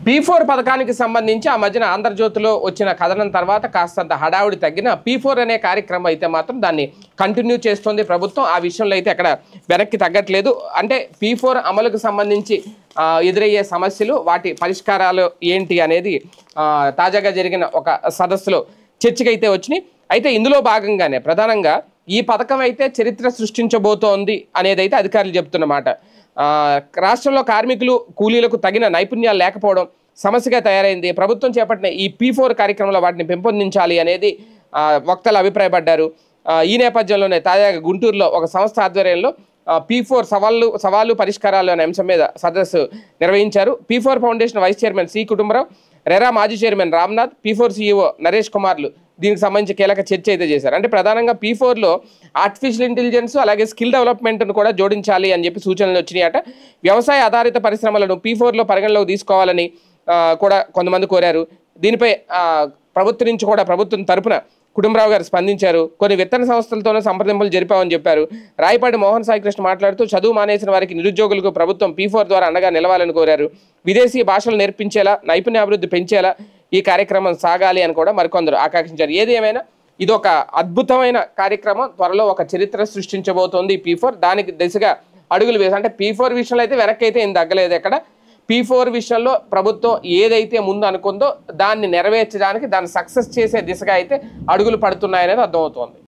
P4 పథకానికి సంబంధించి ఆ మధ్యన ఆంధ్రజ్యోతిలో వచ్చిన కథనం తర్వాత కాస్తంత హడావుడి తగ్గిన P4 అనే కార్యక్రమం అయితే మాత్రం దాన్ని కంటిన్యూ చేస్తుంది ప్రభుత్వం. ఆ విషయంలో అయితే అక్కడ వెనక్కి తగ్గట్లేదు. అంటే P4 అమలుకు సంబంధించి ఎదురయ్యే సమస్యలు, వాటి పరిష్కారాలు ఏంటి అనేది తాజాగా జరిగిన ఒక సదస్సులో చర్చకైతే వచ్చినాయి. అయితే ఇందులో భాగంగానే ప్రధానంగా ఈ పథకం అయితే చరిత్ర సృష్టించబోతోంది అనేది అయితే అధికారులు చెప్తున్నమాట. రాష్ట్రంలో కార్మికులు కూలీలకు తగిన నైపుణ్యాలు లేకపోవడం సమస్యగా తయారైంది. ప్రభుత్వం చేపట్టిన ఈ P4 కార్యక్రమంలో వాటిని పెంపొందించాలి అనేది వక్తలు అభిప్రాయపడ్డారు. ఈ నేపథ్యంలోనే తాజాగా గుంటూరులో ఒక సంస్థ ఆధ్వర్యంలో P4 సవాళ్ళు పరిష్కారాలు అనే అంశం మీద సదస్సు నిర్వహించారు. P4 foundation vice chairman C Kutumbarao, RERA మాజీ chairman Ramnath, P4 CEO Naresh కుమార్లు దీనికి సంబంధించి కీలక చర్చ అయితే చేశారు. అంటే ప్రధానంగా P4లో ఆర్టిఫిషియల్ ఇంటెలిజెన్స్ అలాగే స్కిల్ డెవలప్మెంట్ను కూడా జోడించాలి అని చెప్పి సూచనలు వచ్చినాయట. వ్యవసాయ ఆధారిత పరిశ్రమలను P4లో పరిగణలోకి తీసుకోవాలని కూడా కొంతమంది కోరారు. దీనిపై ప్రభుత్వం నుంచి కూడా ప్రభుత్వం తరపున కుటుంబరావు గారు స్పందించారు. కొన్ని విత్తన సంస్థలతోనే సంప్రదింపులు జరిపామని చెప్పారు. రాయపాటి మోహన్ సాయికృష్ణ మాట్లాడుతూ చదువు మానేసిన వారికి నిరుద్యోగులకు ప్రభుత్వం P4 ద్వారా అండగా నిలవాలని కోరారు. విదేశీ భాషలు నేర్పించేలా, నైపుణ్యాభివృద్ధి పెంచేలా ఈ కార్యక్రమం సాగాలి అని కూడా మరికొందరు ఆకాంక్షించారు. ఏది ఏమైనా ఇదొక అద్భుతమైన కార్యక్రమం. త్వరలో ఒక చరిత్ర సృష్టించబోతోంది P4. దానికి దిశగా అడుగులు వేసి, అంటే P4 విషయంలో అయితే వెనక్కి అయితే ఏం తగ్గలేదు. ఎక్కడ P4 విషయంలో ప్రభుత్వం ఏదైతే ముందు అనుకుందో దాన్ని నెరవేర్చడానికి, దాన్ని సక్సెస్ చేసే దిశగా అయితే అడుగులు పడుతున్నాయనేది అర్థమవుతోంది.